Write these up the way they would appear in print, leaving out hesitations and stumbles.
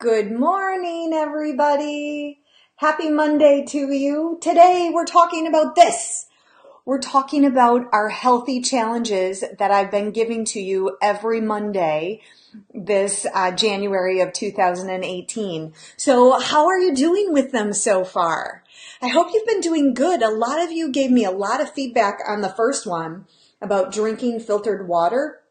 Good morning, everybody. Happy Monday to you. Today we're talking about this. We're talking about our healthy challenges that I've been giving to you every Monday this January of 2018. So how are you doing with them so far? I hope you've been doing good. A lot of you gave me a lot of feedback on the first one about drinking filtered water.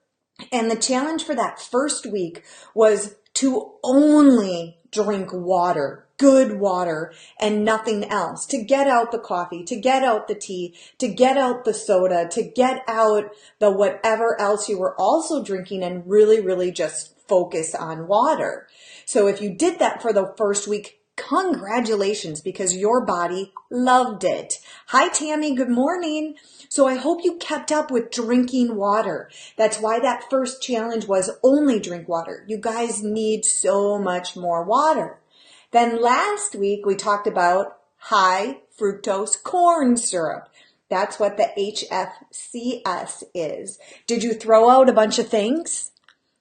And the challenge for that first week was to only drink water, good water, and nothing else, to get out the coffee, to get out the tea, to get out the soda, to get out the whatever else you were also drinking and really just focus on water. So if you did that for the first week, congratulations, because your body loved it. Hi, Tammy. Good morning. So I hope you kept up with drinking water. That's why that first challenge was only drink water. You guys need so much more water. Then last week we talked about high fructose corn syrup. That's what the HFCS is. Did you throw out a bunch of things?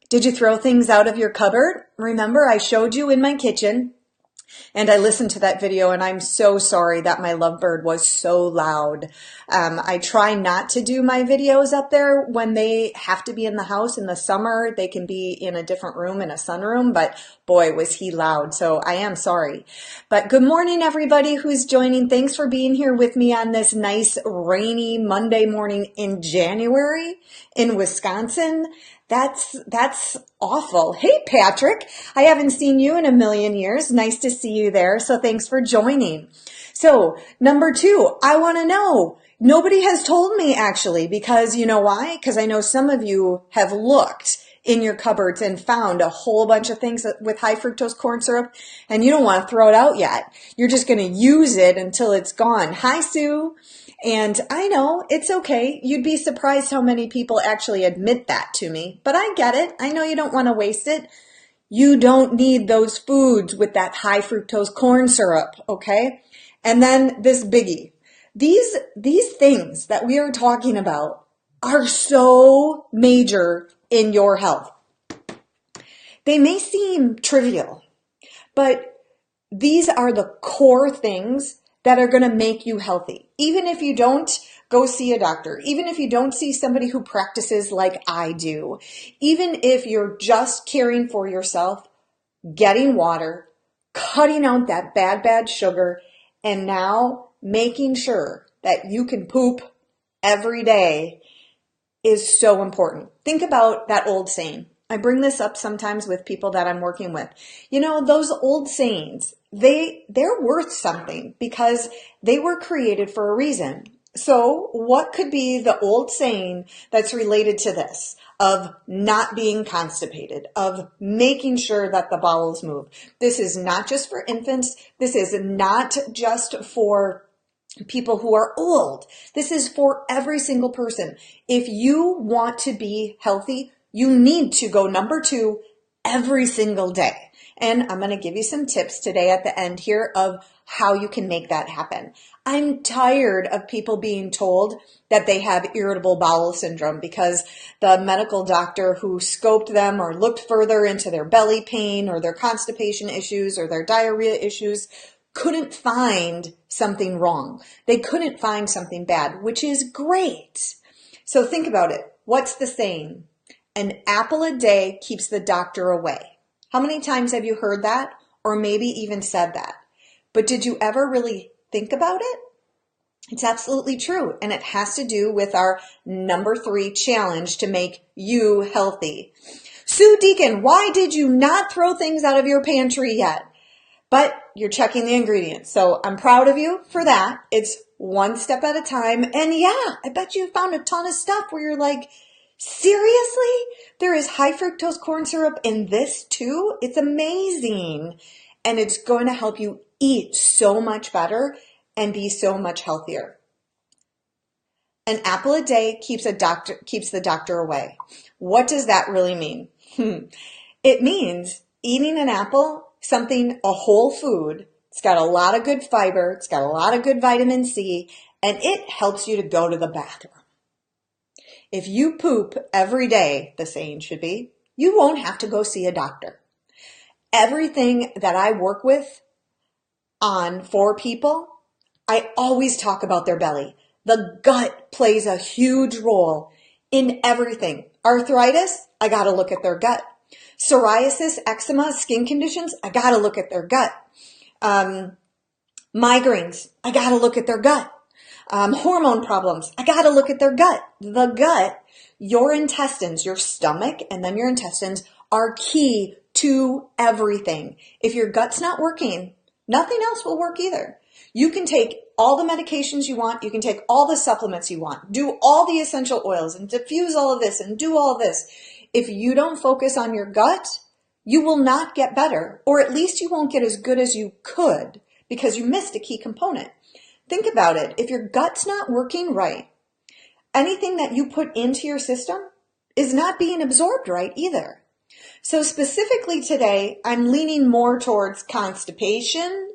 Did you throw things out of your cupboard? Remember, I showed you in my kitchen. And I listened to that video and I'm so sorry that my lovebird was so loud. I try not to do my videos up there when they have to be in the house in the summer. They can be in a different room, in a sunroom, but boy, was he loud. So I am sorry. But good morning, everybody who's joining. Thanks for being here with me on this nice rainy Monday morning in January in Wisconsin. That's awful. Hey, Patrick, I haven't seen you in a million years. Nice to see you there. So thanks for joining. So number 2, I want to know. Nobody has told me actually, because you know why? Because I know some of you have looked in your cupboards and found a whole bunch of things with high fructose corn syrup and you don't want to throw it out yet. You're just going to use it until it's gone. Hi, Sue. And I know it's okay. You'd be surprised how many people actually admit that to me, but I get it. I know you don't want to waste it. You don't need those foods with that high fructose corn syrup, okay? And then this biggie. These things that we are talking about are so major in your health. They may seem trivial, but these are the core things that are going to make you healthy. Even if you don't go see a doctor, even if you don't see somebody who practices like I do, even if you're just caring for yourself, getting water, cutting out that bad sugar, and now making sure that you can poop every day is so important. Think about that old saying. I bring this up sometimes with people that I'm working with. You know, those old sayings, they're worth something because they were created for a reason. So what could be the old saying that's related to this of not being constipated, of making sure that the bowels move? This is not just for infants. This is not just for people who are old. This is for every single person. If you want to be healthy, you need to go number 2 every single day. And I'm going to give you some tips today at the end here of how you can make that happen. I'm tired of people being told that they have irritable bowel syndrome because the medical doctor who scoped them or looked further into their belly pain or their constipation issues or their diarrhea issues couldn't find something wrong. They couldn't find something bad, which is great. So think about it. What's the saying? An apple a day keeps the doctor away. How many times have you heard that or maybe even said that? But did you ever really think about it? It's absolutely true. And it has to do with our number 3 challenge to make you healthy. Sue Deacon, why did you not throw things out of your pantry yet? But you're checking the ingredients. So I'm proud of you for that. It's one step at a time. And yeah, I bet you found a ton of stuff where you're like, seriously? There is high fructose corn syrup in this too? It's amazing. And it's going to help you eat so much better and be so much healthier. An apple a day keeps the doctor away. What does that really mean? It means eating an apple, a whole food. It's got a lot of good fiber. It's got a lot of good vitamin C, and it helps you to go to the bathroom. If you poop every day, the saying should be, you won't have to go see a doctor. Everything that I work with on for people, I always talk about their belly. The gut plays a huge role in everything. Arthritis, I got to look at their gut. Psoriasis, eczema, skin conditions, I got to look at their gut. Migraines, I got to look at their gut. Hormone problems, I got to look at their gut. The gut, your intestines, your stomach, and then your intestines are key to everything. If your gut's not working, nothing else will work either. You can take all the medications you want. You can take all the supplements you want. Do all the essential oils and diffuse all of this and do all of this. If you don't focus on your gut, you will not get better, or at least you won't get as good as you could because you missed a key component. Think about it. If your gut's not working right, anything that you put into your system is not being absorbed right either. So specifically today, I'm leaning more towards constipation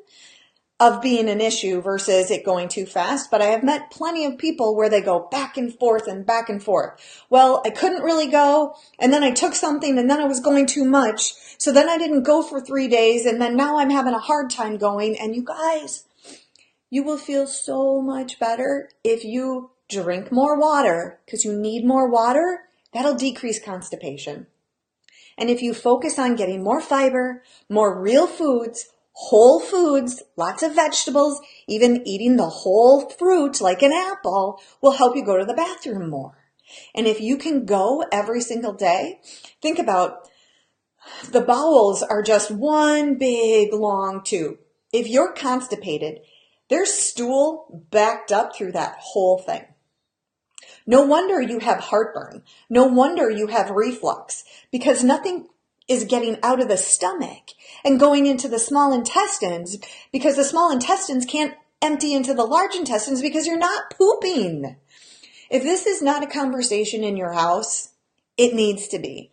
of being an issue versus it going too fast. But I have met plenty of people where they go back and forth and back and forth. Well, I couldn't really go, and then I took something, and then I was going too much. So then I didn't go for 3 days, and then now I'm having a hard time going. And you guys, you will feel so much better if you drink more water, because you need more water. That'll decrease constipation. And if you focus on getting more fiber, more real foods, whole foods, lots of vegetables, even eating the whole fruit like an apple will help you go to the bathroom more. And if you can go every single day, think about the bowels are just one big long tube. If you're constipated, there's stool backed up through that whole thing. No wonder you have heartburn. No wonder you have reflux, because nothing is getting out of the stomach and going into the small intestines, because the small intestines can't empty into the large intestines because you're not pooping. If this is not a conversation in your house, it needs to be.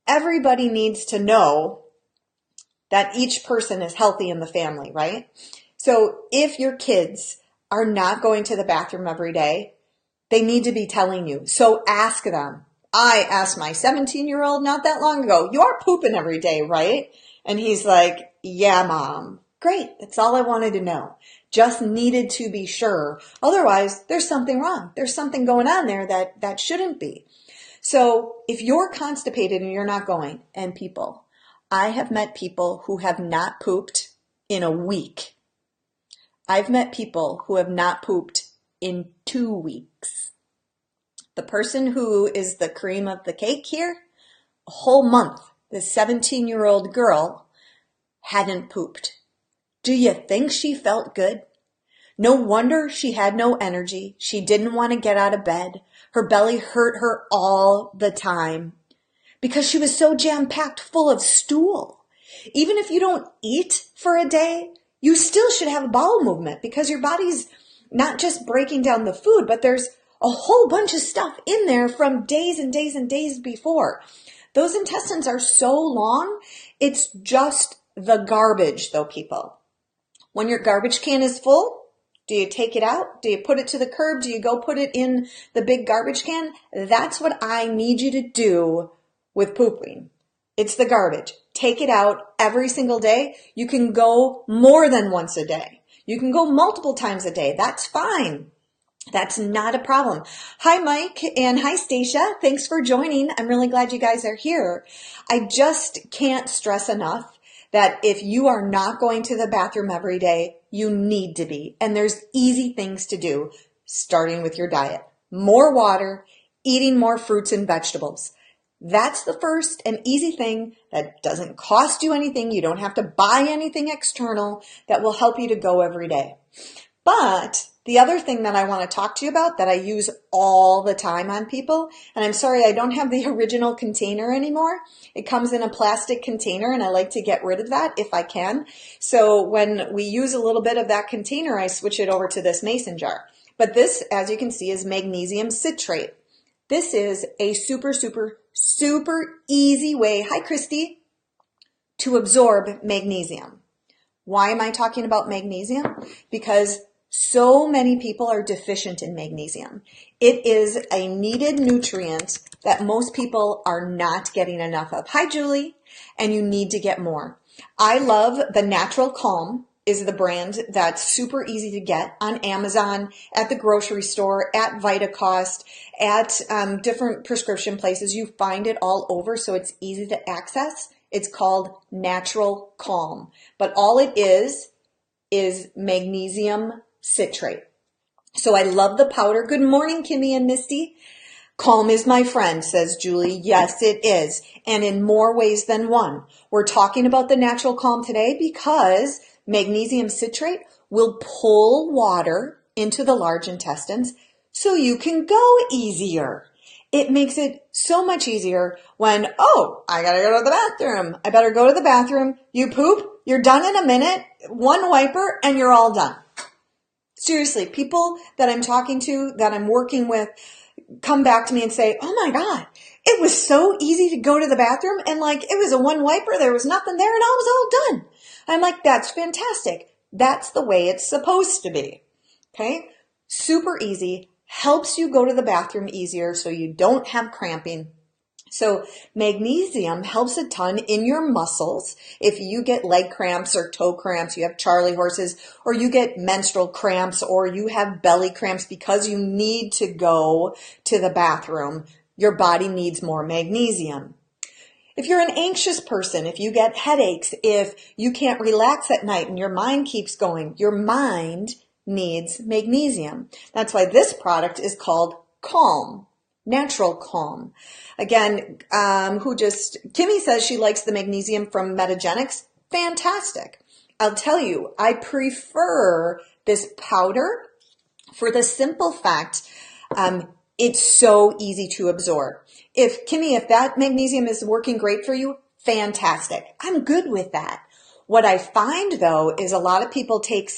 Everybody needs to know that each person is healthy in the family, right? So if your kids are not going to the bathroom every day, they need to be telling you. So ask them. I asked my 17-year-old not that long ago, "You're pooping every day, right?" And he's like, "Yeah, Mom." Great. That's all I wanted to know. Just needed to be sure. Otherwise, there's something wrong. There's something going on there that shouldn't be. So if you're constipated and you're not going, and people, I have met people who have not pooped in a week. I've met people who have not pooped in 2 weeks. The person who is the cream of the cake here, a whole month, the 17-year-old girl hadn't pooped. Do you think she felt good? No wonder she had no energy. She didn't want to get out of bed. Her belly hurt her all the time because she was so jam-packed full of stool. Even if you don't eat for a day, you still should have a bowel movement, because your body's not just breaking down the food, but there's a whole bunch of stuff in there from days and days and days before. Those intestines are so long, it's just the garbage though, people. When your garbage can is full, do you take it out? Do you put it to the curb? Do you go put it in the big garbage can? That's what I need you to do with pooping. It's the garbage. Take it out every single day. You can go more than once a day. You can go multiple times a day. That's fine. That's not a problem. Hi, Mike, and hi, Stacia. Thanks for joining. I'm really glad you guys are here. I just can't stress enough that if you are not going to the bathroom every day, you need to be. And there's easy things to do, starting with your diet. More water, eating more fruits and vegetables. That's the first and easy thing that doesn't cost you anything. You don't have to buy anything external that will help you to go every day. But the other thing that I want to talk to you about that I use all the time on people, and I'm sorry I don't have the original container anymore. It comes in a plastic container, and I like to get rid of that if I can. So when we use a little bit of that container, I switch it over to this mason jar. But this, as you can see, is magnesium citrate. This is a super, super, super easy way, hi Christy, to absorb magnesium. Why am I talking about magnesium? Because so many people are deficient in magnesium. It is a needed nutrient that most people are not getting enough of. Hi, Julie. And you need to get more. I love the Natural Calm is the brand that's super easy to get on Amazon, at the grocery store, at VitaCost, at different prescription places. You find it all over, so it's easy to access. It's called Natural Calm, but all it is magnesium citrate. So I love the powder. Good morning, Kimmy and Misty. Calm is my friend, says Julie. Yes, it is. And in more ways than one. We're talking about the Natural Calm today because magnesium citrate will pull water into the large intestines so you can go easier. It makes it so much easier when, oh, I gotta go to the bathroom. I better go to the bathroom. You poop, you're done in a minute, one wiper, and you're all done. Seriously, people that I'm talking to, that I'm working with, come back to me and say, oh my God, it was so easy to go to the bathroom and like it was a one wiper, there was nothing there and I was all done. I'm like, that's fantastic. That's the way it's supposed to be. Okay. Super easy, helps you go to the bathroom easier so you don't have cramping. So magnesium helps a ton in your muscles. If you get leg cramps or toe cramps, you have Charlie horses, or you get menstrual cramps, or you have belly cramps because you need to go to the bathroom, your body needs more magnesium. If you're an anxious person, if you get headaches, if you can't relax at night and your mind keeps going, your mind needs magnesium. That's why this product is called Calm. Natural Calm. Again, Kimmy says she likes the magnesium from Metagenics. Fantastic. I'll tell you, I prefer this powder for the simple fact, it's so easy to absorb. If that magnesium is working great for you, fantastic. I'm good with that. What I find though, is a lot of people take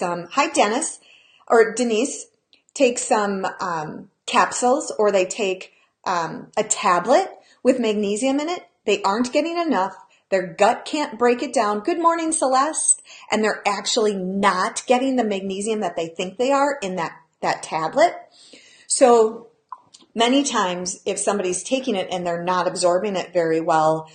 Denise, take some, capsules, or they take a tablet with magnesium in it. They aren't getting enough. Their gut can't break it down. Good morning, Celeste. And they're actually not getting the magnesium that they think they are in that tablet. So many times if somebody's taking it and they're not absorbing it very well,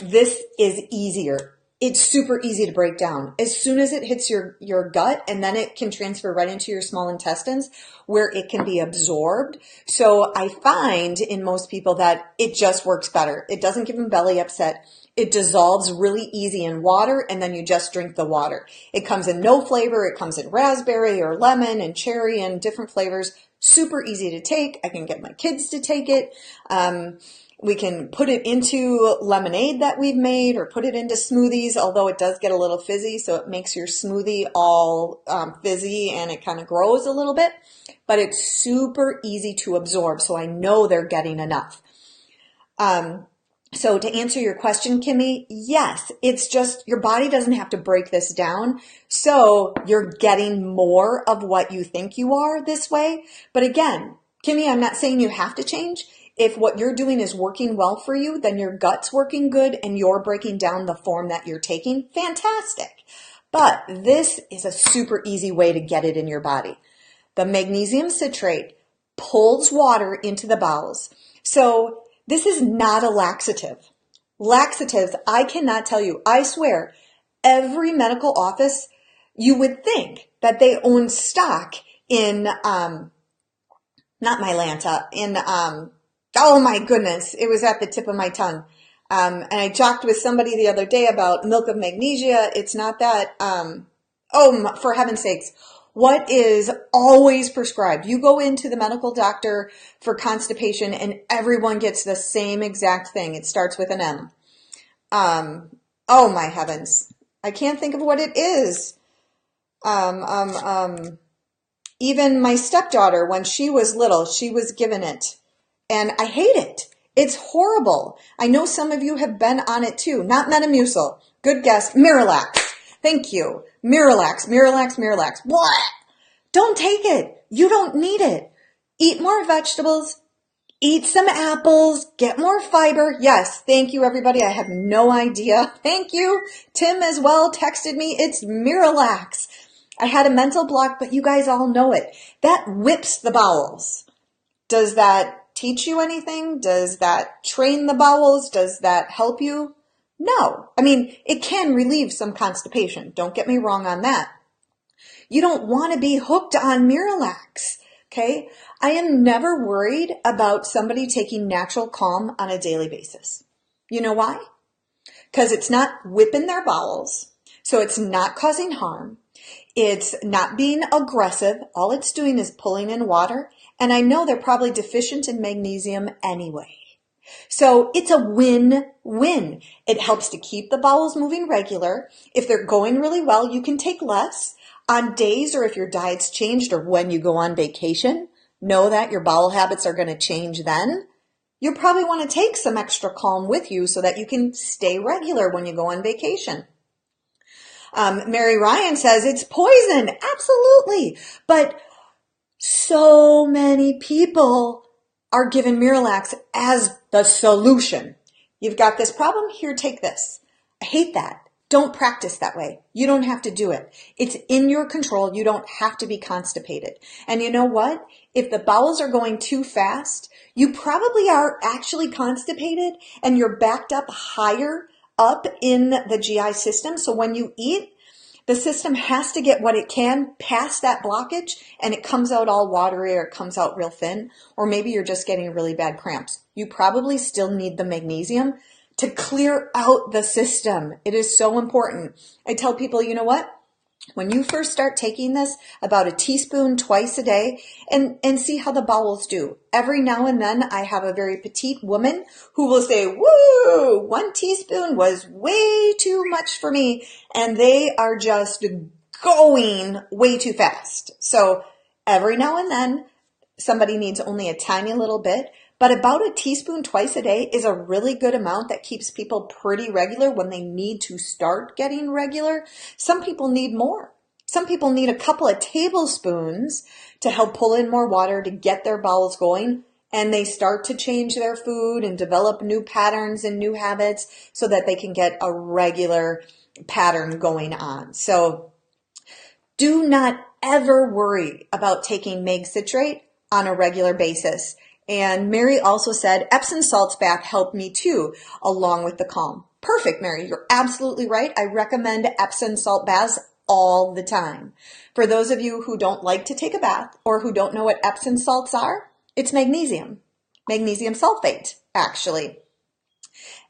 this is easier. It's super easy to break down. As soon as it hits your gut, and then it can transfer right into your small intestines where it can be absorbed. So I find in most people that it just works better. It doesn't give them belly upset. It dissolves really easy in water, and then you just drink the water. It comes in no flavor. It comes in raspberry or lemon and cherry and different flavors. Super easy to take. I can get my kids to take it. We can put it into lemonade that we've made, or put it into smoothies, although it does get a little fizzy, so it makes your smoothie all fizzy and it kind of grows a little bit. But it's super easy to absorb, so I know they're getting enough. So to answer your question, Kimmy, yes, it's just your body doesn't have to break this down. So you're getting more of what you think you are this way. But again, Kimmy, I'm not saying you have to change. If what you're doing is working well for you, then your gut's working good and you're breaking down the form that you're taking. Fantastic. But this is a super easy way to get it in your body. The magnesium citrate pulls water into the bowels. So this is not a laxative. Laxatives, I cannot tell you, I swear, every medical office, you would think that they own stock in, not Mylanta, in, oh my goodness, it was at the tip of my tongue. And I talked with somebody the other day about milk of magnesia. It's not that, for heaven's sakes, what is always prescribed? You go into the medical doctor for constipation and everyone gets the same exact thing. It starts with an M. Oh my heavens. I can't think of what it is. Even my stepdaughter, when she was little, she was given it. And I hate it. It's horrible. I know some of you have been on it too. Not Metamucil. Good guess. Miralax. Thank you. Miralax. What? Don't take it. You don't need it. Eat more vegetables. Eat some apples. Get more fiber. Yes. Thank you, everybody. I have no idea. Thank you. Tim as well texted me. It's Miralax. I had a mental block, but you guys all know it. That whips the bowels. Does that teach you anything? Does that train the bowels? Does that help you? No. I mean, it can relieve some constipation. Don't get me wrong on that. You don't want to be hooked on Miralax, okay? I am never worried about somebody taking natural calm on a daily basis. You know why? Because it's not whipping their bowels, so it's not causing harm. It's not being aggressive. All it's doing is pulling in water, and I know they're probably deficient in magnesium anyway. So it's a win-win. It helps to keep the bowels moving regular. If they're going really well, you can take less. On days or if your diet's changed or when you go on vacation, know that your bowel habits are going to change then. You'll probably want to take some extra calm with you so that you can stay regular when you go on vacation. Mary Ryan says it's poison. Absolutely. But so many people are given Miralax as the solution. You've got this problem, here, take this. I hate that. Don't practice that way. You don't have to do it. It's in your control. You don't have to be constipated. And you know what? If the bowels are going too fast, you probably are actually constipated and you're backed up higher up in the GI system. So when you eat, the system has to get what it can past that blockage and it comes out all watery or it comes out real thin, or maybe you're just getting really bad cramps. You probably still need the magnesium to clear out the system. It is so important. I tell people, you know what? When you first start taking this, about a teaspoon twice a day, and see how the bowels do. Every now and then I have a very petite woman who will say, woo, 1 teaspoon was way too much for me. And they are just going way too fast. So every now and then somebody needs only a tiny little bit, but about a teaspoon twice a day is a really good amount that keeps people pretty regular when they need to start getting regular. Some people need more. Some people need a couple of tablespoons to help pull in more water to get their bowels going, and they start to change their food and develop new patterns and new habits so that they can get a regular pattern going on. So do not ever worry about taking mag citrate on a regular basis. And Mary also said, Epsom salts bath helped me too, along with the calm. Perfect, Mary. You're absolutely right. I recommend Epsom salt baths all the time. For those of you who don't like to take a bath or who don't know what Epsom salts are, it's magnesium sulfate, actually.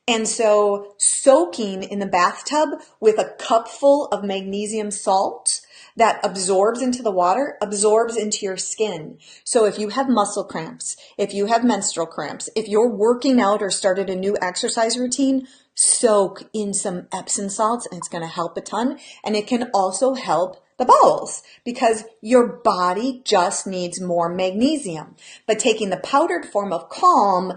And so soaking in the bathtub with a cupful of magnesium salt that absorbs into the water, absorbs into your skin. So if you have muscle cramps, if you have menstrual cramps, if you're working out or started a new exercise routine, soak in some Epsom salts and it's going to help a ton. And it can also help the bowels because your body just needs more magnesium. But taking the powdered form of calm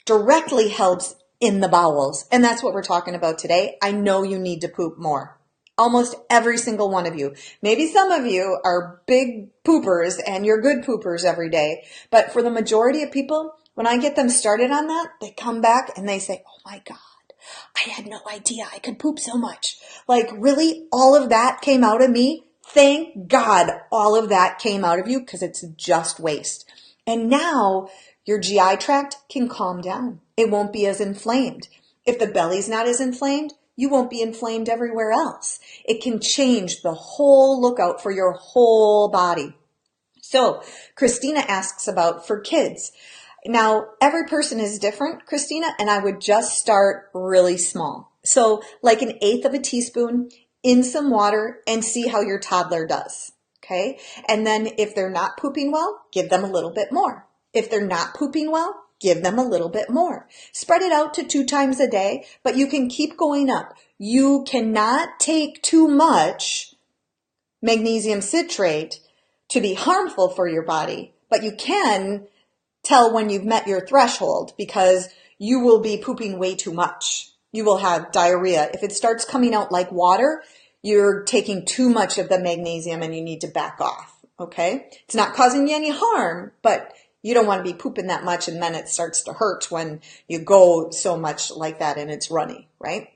directly helps in the bowels. And that's what we're talking about today. I know you need to poop more. Almost every single one of you. Maybe some of you are big poopers and you're good poopers every day. But for the majority of people, when I get them started on that, they come back and they say, oh my God, I had no idea I could poop so much. Like really, all of that came out of me. Thank God all of that came out of you because it's just waste. And now your GI tract can calm down. It won't be as inflamed. If the belly's not as inflamed, you won't be inflamed everywhere else. It can change the whole lookout for your whole body. So Christina asks about for kids. Now, every person is different, Christina, and I would just start really small. So like 1/8 of a teaspoon in some water and see how your toddler does. Okay. And then if they're not pooping well, give them a little bit more. If they're not pooping well, give them a little bit more. Spread it out to 2 times a day, but you can keep going up. You cannot take too much magnesium citrate to be harmful for your body, but you can tell when you've met your threshold because you will be pooping way too much. You will have diarrhea. If it starts coming out like water, you're taking too much of the magnesium and you need to back off. Okay? It's not causing you any harm, but you don't want to be pooping that much and then it starts to hurt when you go so much like that and it's runny, right?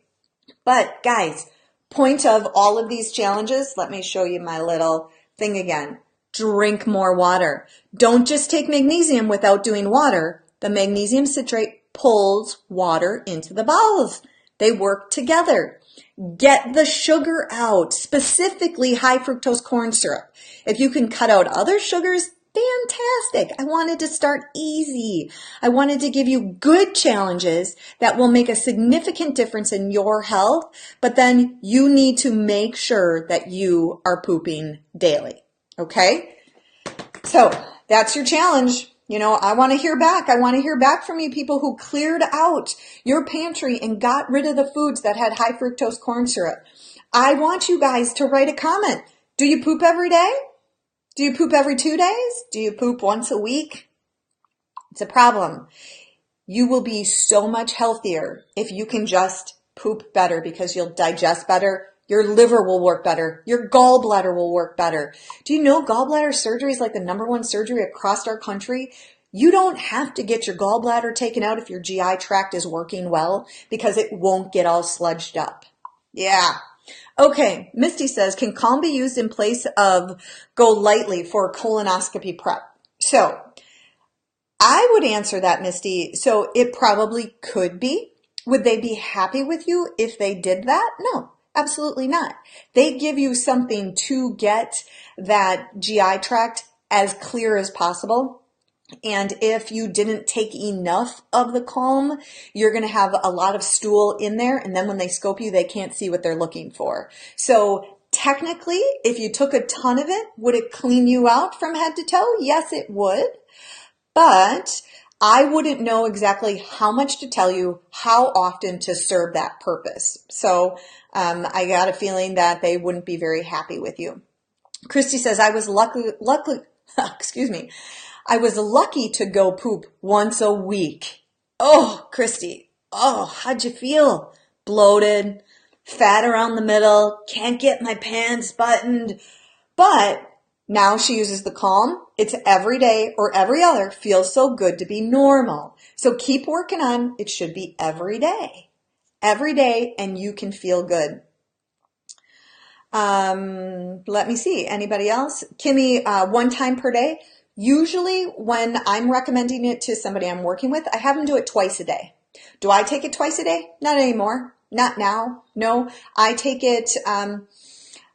But guys, point of all of these challenges, let me show you my little thing again. Drink more water. Don't just take magnesium without doing water. The magnesium citrate pulls water into the bowels. They work together. Get the sugar out, specifically high fructose corn syrup. If you can cut out other sugars, fantastic. I wanted to start easy. I wanted to give you good challenges that will make a significant difference in your health, but then you need to make sure that you are pooping daily. Okay? So that's your challenge. You know, I want to hear back. I want to hear back from you people who cleared out your pantry and got rid of the foods that had high fructose corn syrup. I want you guys to write a comment. Do you poop every day? Do you poop every 2 days? Do you poop once a week? It's a problem. You will be so much healthier if you can just poop better because you'll digest better. Your liver will work better. Your gallbladder will work better. Do you know gallbladder surgery is like the #1 surgery across our country? You don't have to get your gallbladder taken out if your GI tract is working well because it won't get all sludged up. Yeah. Okay, Misty says, can calm be used in place of go lightly for colonoscopy prep? So I would answer that, Misty. So it probably could be. Would they be happy with you if they did that? No. Absolutely not. They give you something to get that GI tract as clear as possible. And if you didn't take enough of the calm, you're going to have a lot of stool in there. And then when they scope you, they can't see what they're looking for. So technically, if you took a ton of it, would it clean you out from head to toe? Yes, it would. But I wouldn't know exactly how much to tell you, how often to serve that purpose. So I got a feeling that they wouldn't be very happy with you. Christy says, I was excuse me, I was lucky to go poop once a week. Oh, Christy, oh, how'd you feel? Bloated, fat around the middle, can't get my pants buttoned. But now she uses the calm. It's every day or every other. Feels so good to be normal. So keep working on, it should be every day. Every day, and you can feel good. Let me see. Anybody else? Kimmy, 1 time per day. Usually when I'm recommending it to somebody I'm working with, I have them do it twice a day. Do I take it twice a day? Not anymore. Not now. No, I take it,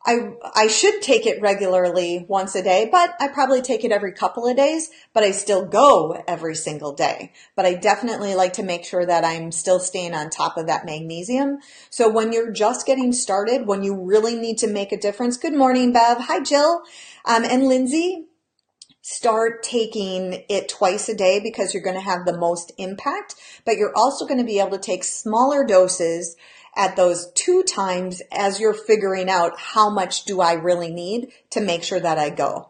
I should take it regularly once a day, but I probably take it every couple of days, but I still go every single day. But I definitely like to make sure that I'm still staying on top of that magnesium. So when you're just getting started, when you really need to make a difference, good morning, Bev. Hi, Jill. And Lindsay, start taking it twice a day because you're going to have the most impact, but you're also going to be able to take smaller doses at those 2 times as you're figuring out how much do I really need to make sure that I go.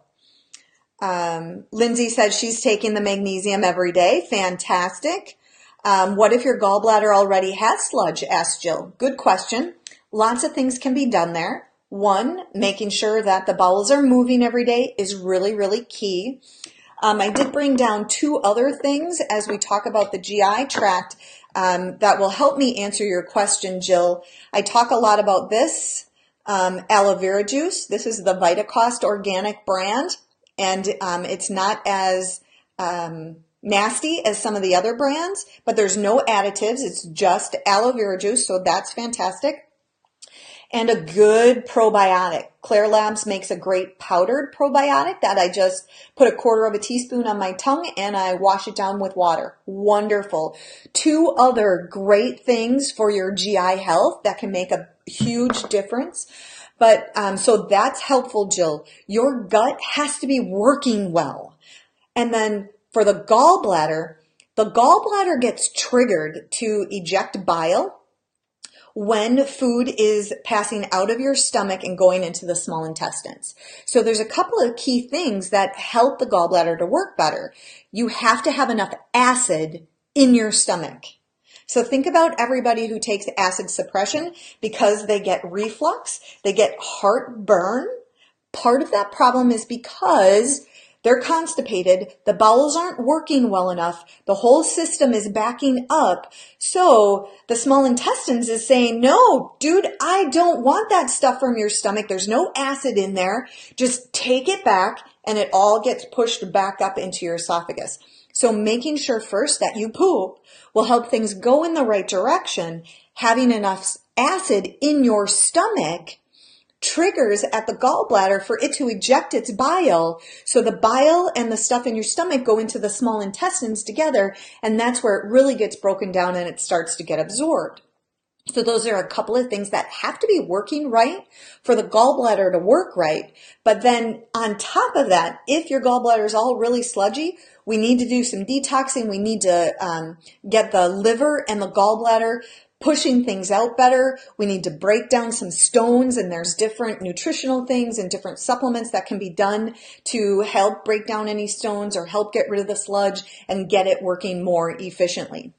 Lindsay says she's taking the magnesium every day. Fantastic. What if your gallbladder already has sludge? Asked Jill. Good question. Lots of things can be done there. 1, making sure that the bowels are moving every day is really, really key. I did bring down 2 other things as we talk about the GI tract that will help me answer your question, Jill. I talk a lot about this aloe vera juice. This is the VitaCost organic brand, and it's not as nasty as some of the other brands, but there's no additives. It's just aloe vera juice, so that's fantastic. And a good probiotic. Claire Labs makes a great powdered probiotic that I just put 1/4 teaspoon on my tongue and I wash it down with water. Wonderful. 2 other great things for your GI health that can make a huge difference. But so that's helpful, Jill. Your gut has to be working well. And then for the gallbladder gets triggered to eject bile when food is passing out of your stomach and going into the small intestines. So there's a couple of key things that help the gallbladder to work better. You have to have enough acid in your stomach. So think about everybody who takes acid suppression because they get reflux, they get heartburn. Part of that problem is because they're constipated, the bowels aren't working well enough, the whole system is backing up, so the small intestines is saying, no, dude, I don't want that stuff from your stomach, there's no acid in there, just take it back, and it all gets pushed back up into your esophagus. So making sure first that you poop will help things go in the right direction. Having enough acid in your stomach triggers at the gallbladder for it to eject its bile. So the bile and the stuff in your stomach go into the small intestines together, and that's where it really gets broken down and it starts to get absorbed. So those are a couple of things that have to be working right for the gallbladder to work right. But then on top of that, if your gallbladder is all really sludgy, we need to do some detoxing. We need to get the liver and the gallbladder pushing things out better. We need to break down some stones, and there's different nutritional things and different supplements that can be done to help break down any stones or help get rid of the sludge and get it working more efficiently.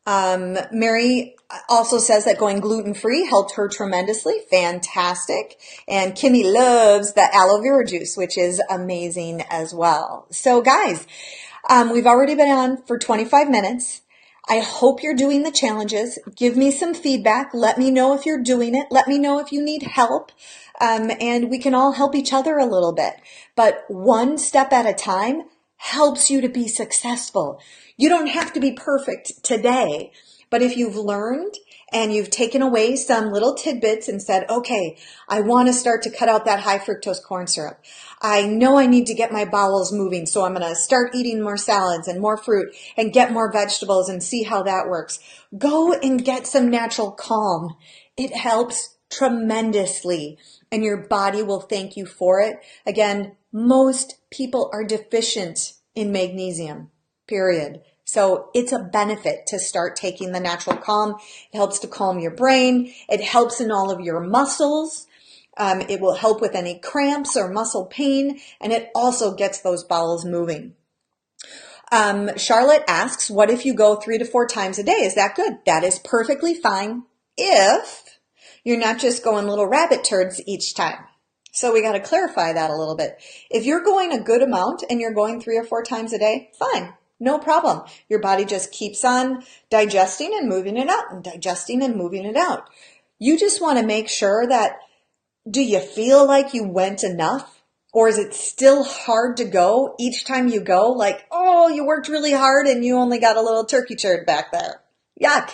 Mary also says that going gluten-free helped her tremendously. Fantastic. And Kimmy loves the aloe vera juice, which is amazing as well. So guys, we've already been on for 25 minutes. I hope you're doing the challenges. Give me some feedback. Let me know if you're doing it. Let me know if you need help. And we can all help each other a little bit. But one step at a time helps you to be successful. You don't have to be perfect today, but if you've learned and you've taken away some little tidbits and said, okay, I want to start to cut out that high fructose corn syrup. I know I need to get my bowels moving, so I'm going to start eating more salads and more fruit and get more vegetables and see how that works. Go and get some natural calm. It helps tremendously, and your body will thank you for it. Again, most people are deficient in magnesium, period. So it's a benefit to start taking the natural calm. It helps to calm your brain. It helps in all of your muscles. It will help with any cramps or muscle pain, and it also gets those bowels moving. Charlotte asks, what if you go 3 to 4 times a day? Is that good? That is perfectly fine if you're not just going little rabbit turds each time. So we got to clarify that a little bit. If you're going a good amount and you're going 3 or 4 times a day, fine, no problem. Your body just keeps on digesting and moving it out and digesting and moving it out. You just want to make sure that, do you feel like you went enough? Or is it still hard to go each time you go? Like, oh, you worked really hard and you only got a little turkey turd back there. Yuck.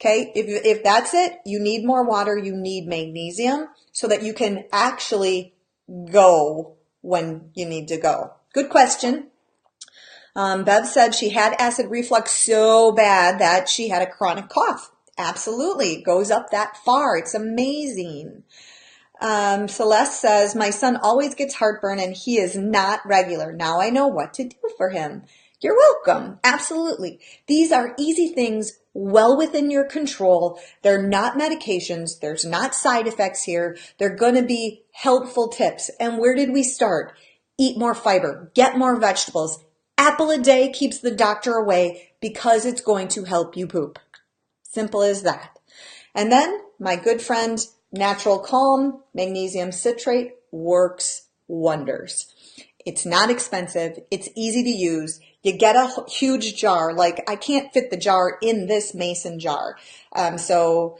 Okay, if that's it, you need more water, you need magnesium so that you can actually go when you need to go. Good question. Bev said she had acid reflux so bad that she had a chronic cough. Absolutely, it goes up that far. It's amazing. Celeste says, my son always gets heartburn and he is not regular. Now I know what to do for him. You're welcome. Absolutely. These are easy things well within your control. They're not medications. There's not side effects here. They're going to be helpful tips. And where did we start? Eat more fiber. Get more vegetables. Apple a day keeps the doctor away because it's going to help you poop. Simple as that. And then my good friend, Natural Calm, magnesium citrate works wonders. It's not expensive. It's easy to use. You get a huge jar. Like I can't fit the jar in this mason jar. So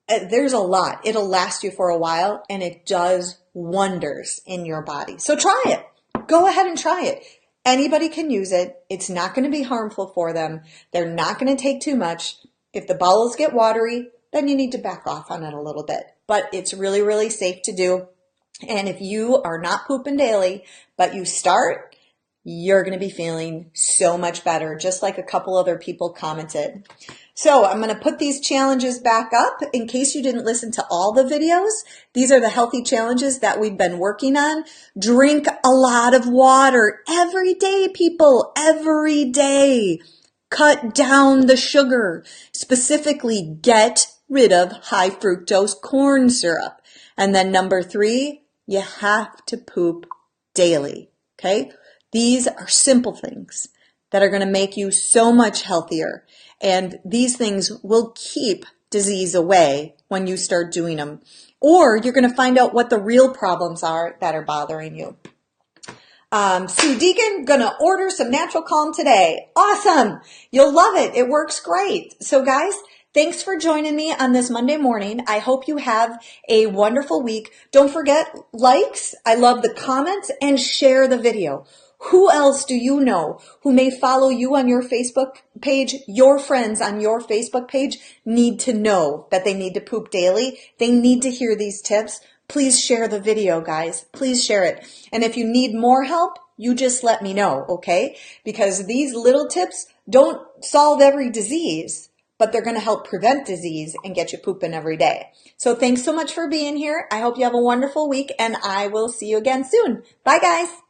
there's a lot. It'll last you for a while and it does wonders in your body. So try it. Go ahead and try it. Anybody can use it. It's not going to be harmful for them. They're not going to take too much. If the bowels get watery, then you need to back off on it a little bit. But it's really, really safe to do. And if you are not pooping daily, but you start, you're going to be feeling so much better, just like a couple other people commented. So I'm going to put these challenges back up in case you didn't listen to all the videos. These are the healthy challenges that we've been working on. Drink a lot of water every day, people, every day. Cut down the sugar. Specifically, get rid of high fructose corn syrup. And then number 3, you have to poop daily, okay? These are simple things that are going to make you so much healthier. And these things will keep disease away when you start doing them. Or you're going to find out what the real problems are that are bothering you. Sue Deacon, gonna order some Natural Calm today. Awesome. You'll love it. It works great. So guys, thanks for joining me on this Monday morning. I hope you have a wonderful week. Don't forget likes. I love the comments and share the video. Who else do you know who may follow you on your Facebook page? Your friends on your Facebook page need to know that they need to poop daily. They need to hear these tips. Please share the video, guys. Please share it. And if you need more help, you just let me know, okay? Because these little tips don't solve every disease, but they're going to help prevent disease and get you pooping every day. So thanks so much for being here. I hope you have a wonderful week, and I will see you again soon. Bye, guys.